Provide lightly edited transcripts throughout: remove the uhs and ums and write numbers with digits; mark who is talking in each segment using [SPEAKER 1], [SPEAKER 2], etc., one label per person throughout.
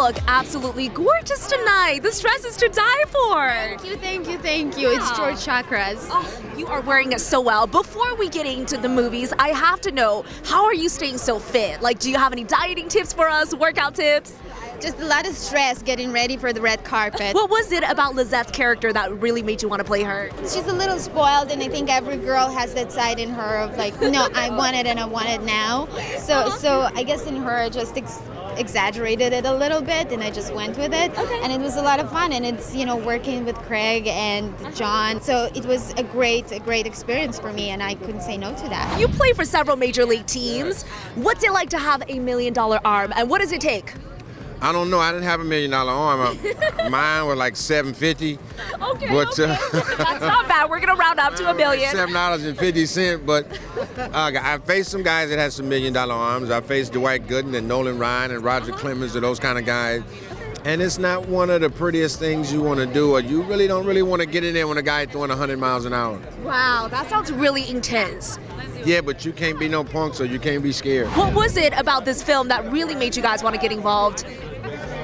[SPEAKER 1] look absolutely gorgeous tonight. This dress is to die for.
[SPEAKER 2] Thank you. It's George Chakras.
[SPEAKER 1] Oh, you are wearing it so well. Before we get into the movies, I have to know, how are you staying so fit? Like, do you have any dieting tips for us, workout tips?
[SPEAKER 2] Just a lot of stress getting ready for the red carpet.
[SPEAKER 1] What was it about Lizette's character that really made you want to play her?
[SPEAKER 2] She's a little spoiled, and I think every girl has that side in her of like, no, I want it and I want it now. So I guess in her, I just exaggerated it a little bit, and I just went with it.
[SPEAKER 1] Okay.
[SPEAKER 2] And it was a lot of fun, and it's, working with Craig and John. So it was a great experience for me, and I couldn't say no to that.
[SPEAKER 1] You play for several major league teams. What's it like to have $1 million arm, and what does it take?
[SPEAKER 3] I don't know. I didn't have $1 million arm. Mine was like $750.
[SPEAKER 1] Okay,
[SPEAKER 3] But,
[SPEAKER 1] that's not bad. We're gonna round up to $1 million.
[SPEAKER 3] $7.50. But I faced some guys that had some $1 million arms. I faced Dwight Gooden and Nolan Ryan and Roger Clemens and those kind of guys. And it's not one of the prettiest things you want to do, or you really don't want to get in there when a guy throwing 100 miles an hour.
[SPEAKER 1] Wow, that sounds really intense.
[SPEAKER 3] Yeah, but you can't be no punk, so you can't be scared.
[SPEAKER 1] What was it about this film that really made you guys want to get involved?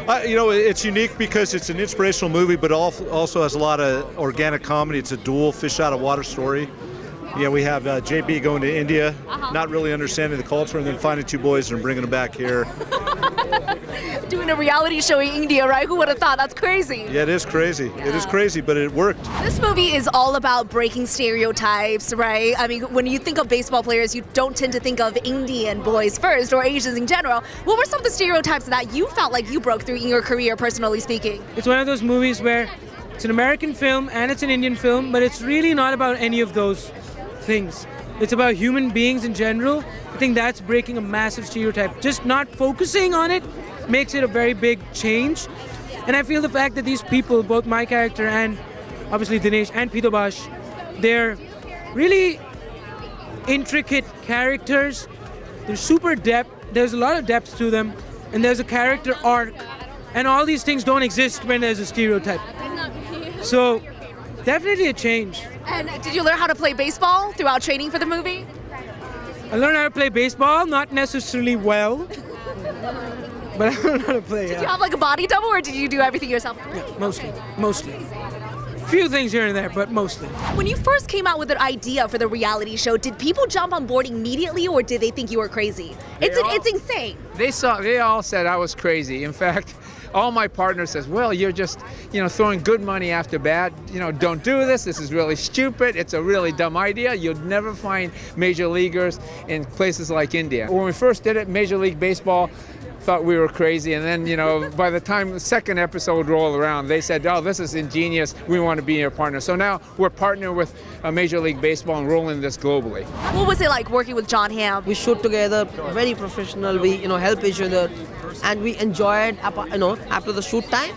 [SPEAKER 4] It's unique because it's an inspirational movie, but also has a lot of organic comedy. It's a dual fish out of water story. Yeah, we have JB going to India, not really understanding the culture, and then finding two boys and bringing them back here.
[SPEAKER 1] Doing a reality show in India, right? Who would have thought? That's crazy.
[SPEAKER 4] Yeah, it is crazy. It is crazy, but it worked.
[SPEAKER 1] This movie is all about breaking stereotypes, right? I mean, when you think of baseball players, you don't tend to think of Indian boys first or Asians in general. What were some of the stereotypes that you felt like you broke through in your career, personally speaking?
[SPEAKER 5] It's one of those movies where it's an American film and it's an Indian film, but it's really not about any of those things. It's about human beings in general. I think that's breaking a massive stereotype. Just not focusing on it makes it a very big change. And I feel the fact that these people, both my character and obviously Dinesh and Pito Bash, they're really intricate characters. They're super depth. There's a lot of depth to them, and there's a character arc. And all these things don't exist when there's a stereotype. So definitely a change.
[SPEAKER 1] And did you learn how to play baseball throughout training for the movie?
[SPEAKER 5] I learned how to play baseball, not necessarily well, but I learned how to play.
[SPEAKER 1] Did you have like a body double, or did you do everything yourself?
[SPEAKER 5] Yeah, mostly. Few things here and there, but mostly.
[SPEAKER 1] When you first came out with an idea for the reality show, did people jump on board immediately, or did they think you were crazy? It's insane.
[SPEAKER 6] They all said I was crazy. In fact, all my partners says, well, you're just, throwing good money after bad. Don't do this. This is really stupid. It's a really dumb idea. You'd never find major leaguers in places like India. When we first did it, Major League Baseball thought we were crazy, and then by the time the second episode rolled around, they said, oh, this is ingenious, we want to be your partner. So now we're partnering with Major League Baseball and rolling this globally.
[SPEAKER 1] What was it like working with John Hamm?
[SPEAKER 7] We shoot together, very professional. We help each other, and we enjoyed after the shoot time.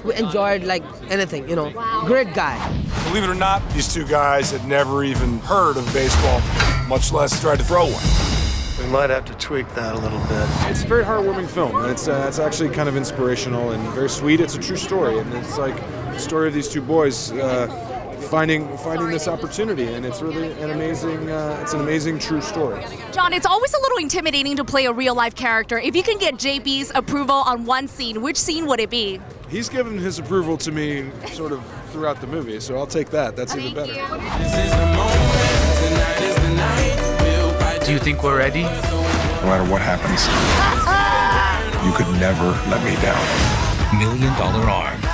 [SPEAKER 7] We enjoyed like anything. Great guy.
[SPEAKER 8] Believe it or not, these two guys had never even heard of baseball, much less tried to throw one.
[SPEAKER 9] We might have to tweak that a little bit.
[SPEAKER 10] It's a very heartwarming film. It's actually kind of inspirational and very sweet. It's a true story, and it's like the story of these two boys finding this opportunity, and it's really an amazing true story.
[SPEAKER 1] John, it's always a little intimidating to play a real life character. If you can get JB's approval on one scene, which scene would it be?
[SPEAKER 10] He's given his approval to me sort of throughout the movie, so I'll take that. That's even better.
[SPEAKER 11] Do you think we're ready?
[SPEAKER 8] No matter what happens, you could never let me down.
[SPEAKER 11] $1 Million Arm.